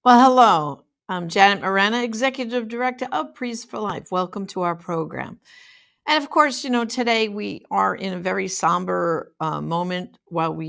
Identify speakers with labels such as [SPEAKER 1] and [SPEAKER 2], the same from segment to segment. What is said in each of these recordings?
[SPEAKER 1] Well, hello. I'm Janet Morana, Executive Director of Priests for Life. Welcome to our program. And of course, today we are in a very somber moment while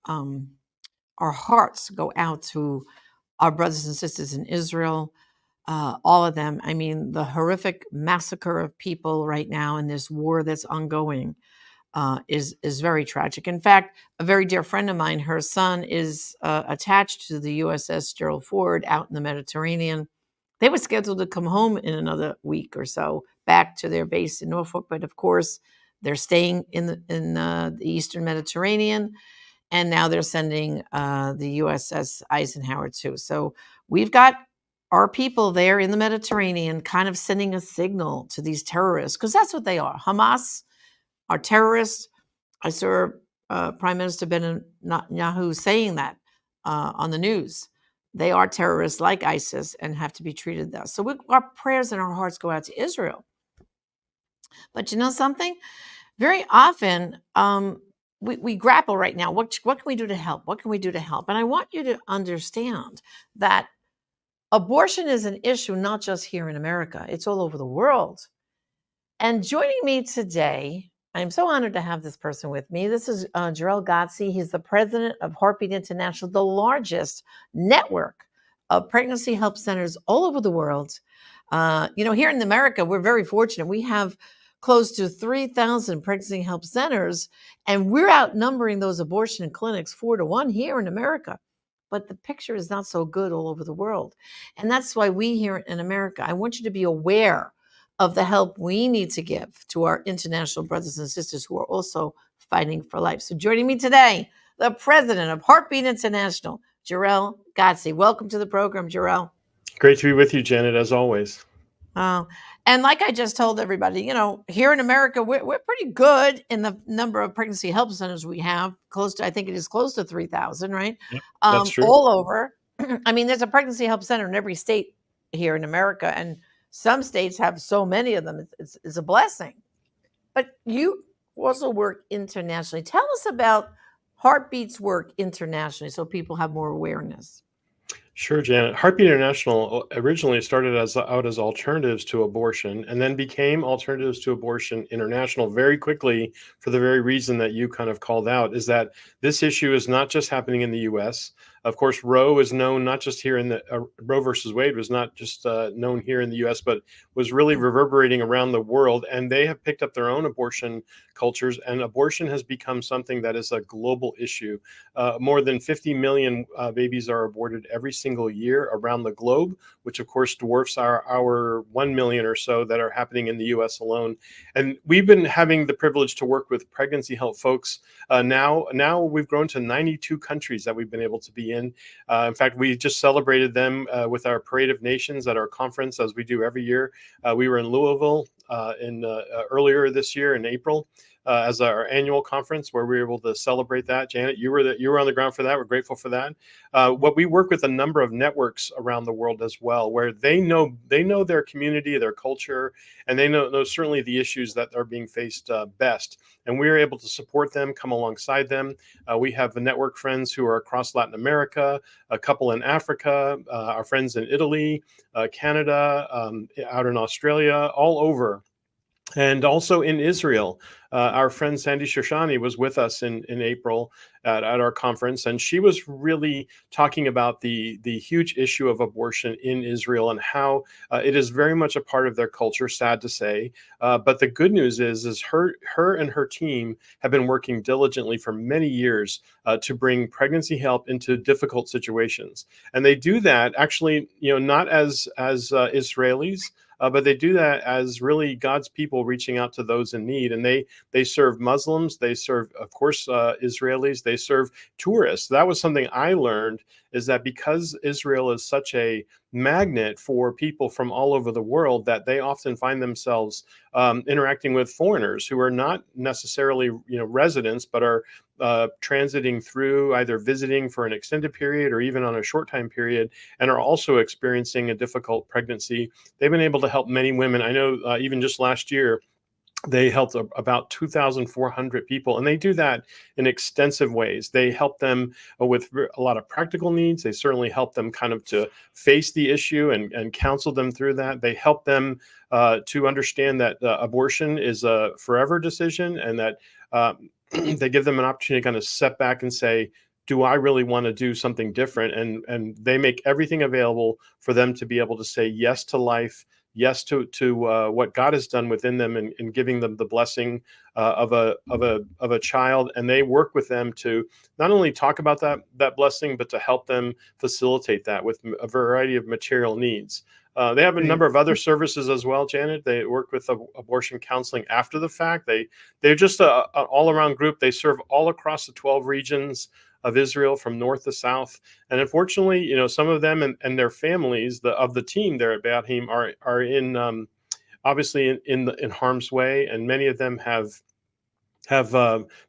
[SPEAKER 1] um, our hearts go out to our brothers and sisters in Israel, all of them. I mean, the horrific massacre of people right now in this war that's ongoing is very tragic. In fact, a very dear friend of mine, her son is attached to the USS Gerald Ford out in the Mediterranean. They were scheduled to come home in another week or so, back to their base in Norfolk, but of course, they're staying in the Eastern Mediterranean, and now they're sending the USS Eisenhower too. So we've got our people there in the Mediterranean, kind of sending a signal to these terrorists, because that's what they are. Hamas are terrorists. I saw Prime Minister Netanyahu saying that on the news. They are terrorists like ISIS and have to be treated thus. So our prayers and our hearts go out to Israel. But you know something? Very often, we grapple right now. What can we do to help? What can we do to help? And I want you to understand that abortion is an issue not just here in America, it's all over the world. And joining me today, I'm so honored to have this person with me. This is Jor-El Godsey. He's the president of Heartbeat International, the largest network of pregnancy help centers all over the world. Here in America, we're very fortunate. We have close to 3,000 pregnancy help centers, and we're outnumbering those abortion clinics 4-1 here in America. But the picture is not so good all over the world. And that's why we here in America, I want you to be aware of the help we need to give to our international brothers and sisters who are also fighting for life. So joining me today, the president of Heartbeat International, Jor-El Godsey. Welcome to the program, Jor-El.
[SPEAKER 2] Great to be with you, Janet, as always.
[SPEAKER 1] Uh, and like I just told everybody, here in America, we're pretty good in the number of pregnancy help centers we have. I think it is close to 3,000, right?
[SPEAKER 2] Yep, that's true.
[SPEAKER 1] All over. I mean, there's a pregnancy help center in every state here in America, and some states have so many of them. It's a blessing. But you also work internationally. Tell us about Heartbeat's work internationally so people have more awareness.
[SPEAKER 2] Sure, Janet. Heartbeat International originally started out as alternatives to abortion and then became Alternatives to Abortion International very quickly for the very reason that you kind of called out, is that this issue is not just happening in the U.S. Of course, Roe is known not just here in the Roe versus Wade was not just known here in the U.S., but was really reverberating around the world. And they have picked up their own abortion cultures, and abortion has become something that is a global issue. More than 50 million babies are aborted every single year around the globe, which of course dwarfs our 1 million or so that are happening in the US alone. And we've been having the privilege to work with pregnancy help folks. Now we've grown to 92 countries that we've been able to be in. In fact, we just celebrated them with our Parade of Nations at our conference, as we do every year. We were in Louisville earlier this year in April. As our annual conference where we were able to celebrate that. Janet, you were on the ground for that. We're grateful for that. What we work with a number of networks around the world as well, where they know their community, their culture, and they know certainly the issues that are being faced best. And we are able to support them, come alongside them. We have the network friends who are across Latin America, a couple in Africa, our friends in Italy, Canada, out in Australia, all over. And also in Israel, our friend Sandy Shoshani was with us in April at our conference, and she was really talking about the huge issue of abortion in Israel and how it is very much a part of their culture, sad to say. But the good news is her and her team have been working diligently for many years to bring pregnancy help into difficult situations. And they do that actually, not as Israelis, but they do that as really God's people reaching out to those in need. And they serve Muslims, they serve, of course, Israelis, they serve tourists. That was something I learned, is that because Israel is such a magnet for people from all over the world, that they often find themselves interacting with foreigners who are not necessarily residents, but are transiting through, either visiting for an extended period or even on a short time period, and are also experiencing a difficult pregnancy. They've been able to help many women. I know even just last year, They helped about 2,400 people, and they do that in extensive ways. They help them with a lot of practical needs. They certainly help them kind of to face the issue and counsel them through that. They help them to understand that abortion is a forever decision, and that they give them an opportunity to kind of step back and say, do I really want to do something different? And they make everything available for them to be able to say yes to life, yes to what God has done within them, and giving them the blessing of a child. And they work with them to not only talk about that blessing, but to help them facilitate that with a variety of material needs. They have a
[SPEAKER 1] Right.
[SPEAKER 2] number of other services as well, Janet. They work with abortion counseling after the fact. They're just an all around group. They serve all across the 12 regions of Israel from north to south. And unfortunately, some of them and their families of the team there at Beit Him are in obviously in harm's way, and many of them have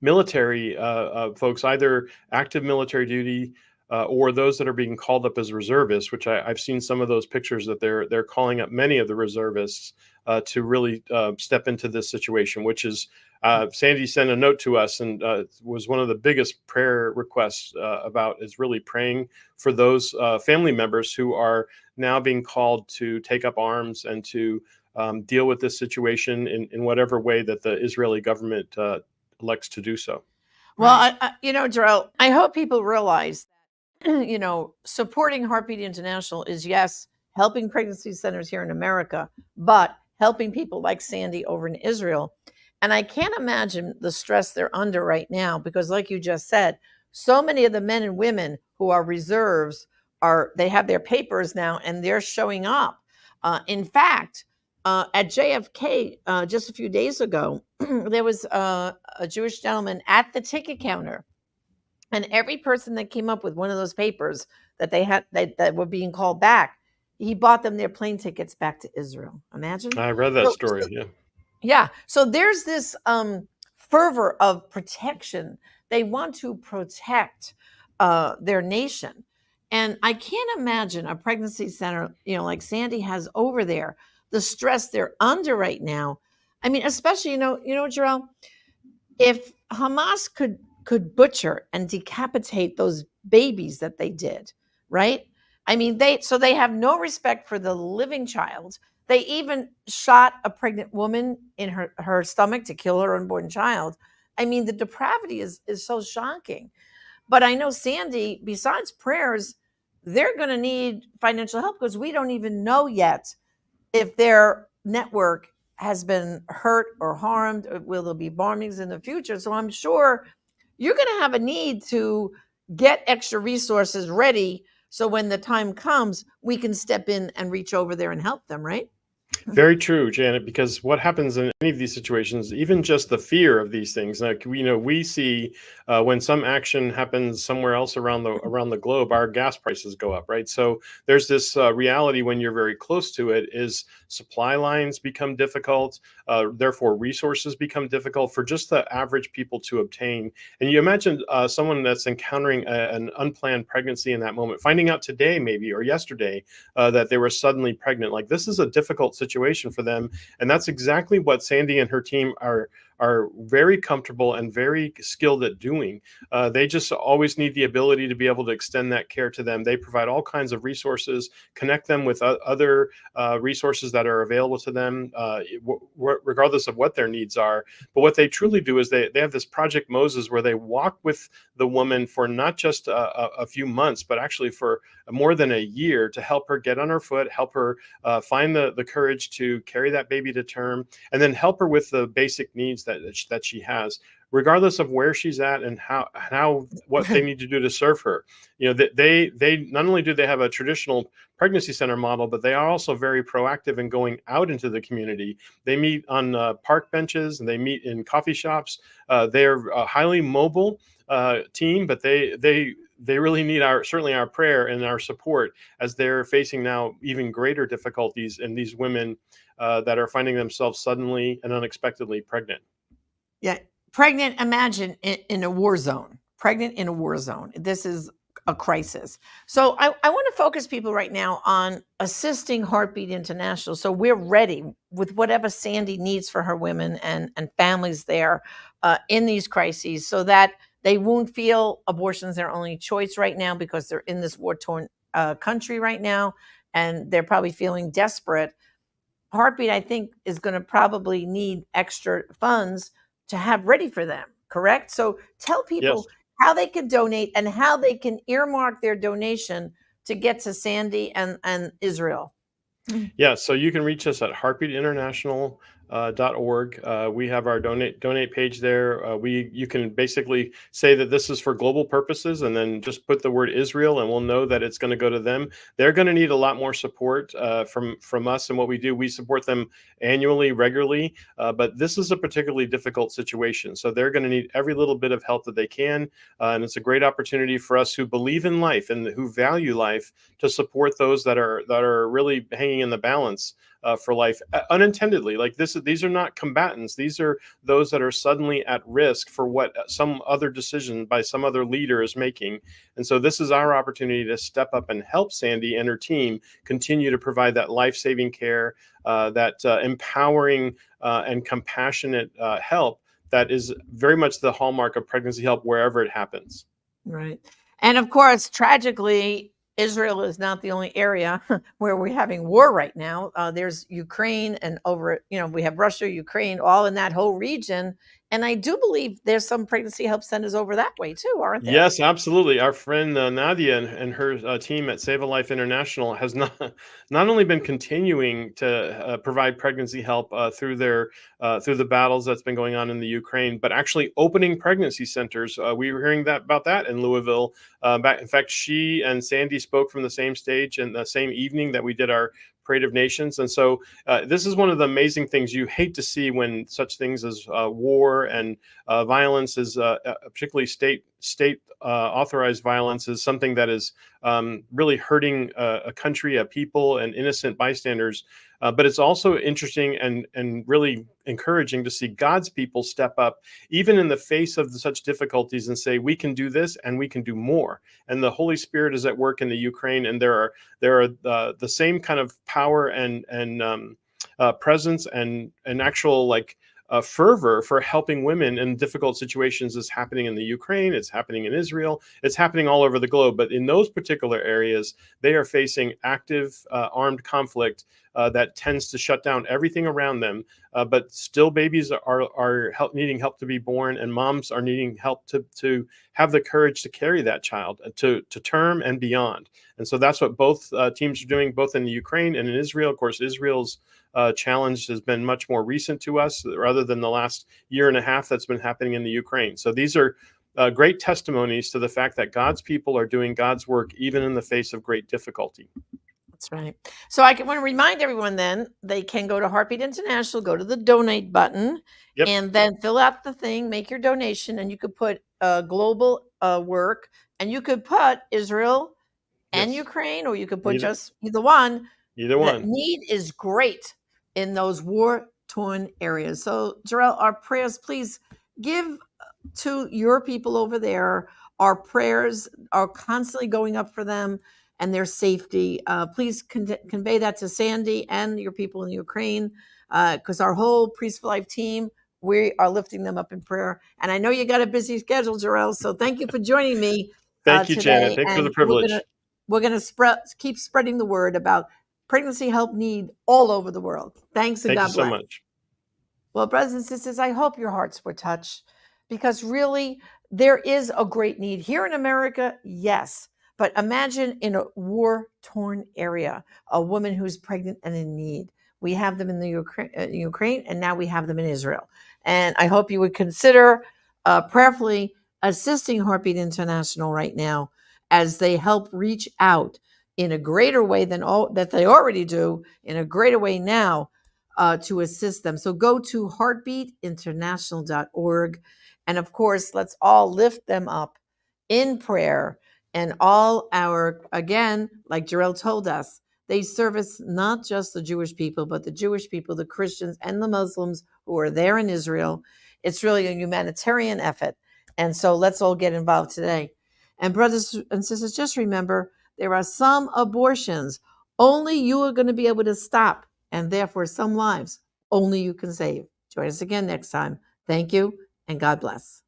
[SPEAKER 2] military folks, either active military duty or those that are being called up as reservists. Which I've seen some of those pictures that they're calling up many of the reservists to really step into this situation. Which is Sandy sent a note to us and was one of the biggest prayer requests about is really praying for those family members who are now being called to take up arms and to deal with this situation in whatever way that the Israeli government elects to do so.
[SPEAKER 1] Well, Jor-El, I hope people realize supporting Heartbeat International is, yes, helping pregnancy centers here in America, but helping people like Sandy over in Israel. And I can't imagine the stress they're under right now because, like you just said, so many of the men and women who are reserves they have their papers now and they're showing up. In fact, at JFK just a few days ago, there was a Jewish gentleman at the ticket counter, and every person that came up with one of those papers that they had that were being called back, he bought them their plane tickets back to Israel. Imagine.
[SPEAKER 2] I read that
[SPEAKER 1] So,
[SPEAKER 2] story. Yeah.
[SPEAKER 1] yeah. So there's this fervor of protection. They want to protect their nation. And I can't imagine a pregnancy center, like Sandy has over there, the stress they're under right now. I mean, especially, Jor-El, if Hamas could butcher and decapitate those babies that they did, right? I mean, they have no respect for the living child. They even shot a pregnant woman in her stomach to kill her unborn child. I mean, the depravity is so shocking. But I know Sandy, besides prayers, they're going to need financial help because we don't even know yet if their network has been hurt or harmed, or will there be bombings in the future? So I'm sure you're going to have a need to get extra resources ready so when the time comes, we can step in and reach over there and help them, right?
[SPEAKER 2] Very true, Janet, because what happens in any of these situations, even just the fear of these things, like we see when some action happens somewhere else around the globe, our gas prices go up, right? So there's this reality when you're very close to it is supply lines become difficult, therefore resources become difficult for just the average people to obtain. And you imagine someone that's encountering an unplanned pregnancy in that moment, finding out today maybe or yesterday that they were suddenly pregnant. Like this is a difficult situation for them, and that's exactly what Sandy and her team are very comfortable and very skilled at doing. They just always need the ability to be able to extend that care to them. They provide all kinds of resources, connect them with other resources that are available to them, regardless of what their needs are. But what they truly do is they have this Project Moses where they walk with the woman for not just a few months, but actually for more than a year to help her get on her foot, help her find the courage to carry that baby to term, and then help her with the basic needs that she has, regardless of where she's at and how what they need to do to serve her. They not only do they have a traditional pregnancy center model, but they are also very proactive in going out into the community. They meet on park benches and they meet in coffee shops. They're a highly mobile team, but they really need certainly our prayer and our support as they're facing now even greater difficulties in these women that are finding themselves suddenly and unexpectedly pregnant.
[SPEAKER 1] Yeah. Pregnant, imagine in a war zone, pregnant in a war zone. This is a crisis. So I want to focus people right now on assisting Heartbeat International. So we're ready with whatever Sandy needs for her women and families there in these crises, so that they won't feel abortion is their only choice right now, because they're in this war-torn country right now, and they're probably feeling desperate. Heartbeat, I think, is going to probably need extra funds to have ready for them, correct? So tell
[SPEAKER 2] Yes.
[SPEAKER 1] people how they can donate and how they can earmark their donation to get to Sandy and Israel.
[SPEAKER 2] Yeah, so you can reach us at heartbeatinternational.org. We have our donate page there. You can basically say that this is for global purposes, and then just put the word Israel, and we'll know that it's going to go to them. They're going to need a lot more support from us and what we do. We support them annually, regularly, but this is a particularly difficult situation. So they're going to need every little bit of help that they can, and it's a great opportunity for us who believe in life and who value life to support those that are really hanging in the balance for life unintendedly. Like these are not combatants. These are those that are suddenly at risk for what some other decision by some other leader is making. And so this is our opportunity to step up and help Sandy and her team continue to provide that life-saving care, that empowering and compassionate help that is very much the hallmark of pregnancy help wherever it happens.
[SPEAKER 1] Right. And of course, tragically, Israel is not the only area where we're having war right now. There's Ukraine, and we have Russia, Ukraine, all in that whole region. And I do believe there's some pregnancy help centers over that way too, aren't there?
[SPEAKER 2] Yes, absolutely. Our friend Nadia and her team at Save a Life International has not only been continuing to provide pregnancy help through the battles that's been going on in the Ukraine, but actually opening pregnancy centers. We were hearing about that in Louisville. In fact, she and Sandy spoke from the same stage and the same evening that we did our Parade of Nations. And so this is one of the amazing things you hate to see, when such things as war and violence is particularly state authorized violence is something that is really hurting a country, a people, and innocent bystanders. But it's also interesting and really encouraging to see God's people step up, even in the face of such difficulties, and say, we can do this and we can do more. And the Holy Spirit is at work in the Ukraine, and there are the same kind of power and presence and actual fervor for helping women in difficult situations is happening in the Ukraine. It's happening in Israel. It's happening all over the globe. But in those particular areas, they are facing active armed conflict that tends to shut down everything around them. But still, babies are needing help to be born, and moms are needing help to have the courage to carry that child to term and beyond. And so that's what both teams are doing, both in the Ukraine and in Israel. Of course, Israel's challenge has been much more recent to us, rather than the last year and a half that's been happening in the Ukraine. So these are great testimonies to the fact that God's people are doing God's work even in the face of great difficulty.
[SPEAKER 1] That's right. So I want to remind everyone, then they can go to Heartbeat International, go to the donate button,
[SPEAKER 2] Yep.
[SPEAKER 1] and then fill out the thing, make your donation, and you could put global work, and you could put Israel and
[SPEAKER 2] Yes.
[SPEAKER 1] Ukraine, or you could put just either one.
[SPEAKER 2] Either
[SPEAKER 1] The
[SPEAKER 2] one.
[SPEAKER 1] need is great in those war-torn areas. So, Jor-El, our prayers, please give to your people over there. Our prayers are constantly going up for them and their safety. Please convey that to Sandy and your people in Ukraine, because our whole Priests for Life team, we are lifting them up in prayer. And I know you got a busy schedule, Jor-El, so thank you for joining me
[SPEAKER 2] Thank you, Janet.
[SPEAKER 1] today.
[SPEAKER 2] Thanks for the
[SPEAKER 1] And
[SPEAKER 2] privilege.
[SPEAKER 1] we're gonna keep spreading the word about pregnancy help need all over the world. Thanks, and
[SPEAKER 2] Thank you
[SPEAKER 1] God
[SPEAKER 2] so
[SPEAKER 1] bless.
[SPEAKER 2] much.
[SPEAKER 1] Well, brothers and sisters, I hope your hearts were touched, because really there is a great need here in America, yes. But imagine in a war-torn area, a woman who's pregnant and in need. We have them in the Ukraine, and now we have them in Israel. And I hope you would consider prayerfully assisting Heartbeat International right now, as they help reach out in a greater way than all that they already do, in a greater way now, to assist them. So go to heartbeatinternational.org. And of course, let's all lift them up in prayer. And all again, like Jor-El told us, they service not just the Jewish people, but the Jewish people, the Christians, and the Muslims who are there in Israel. It's really a humanitarian effort. And so let's all get involved today. And brothers and sisters, just remember there are some abortions only you are going to be able to stop, and therefore some lives only you can save. Join us again next time. Thank you, and God bless.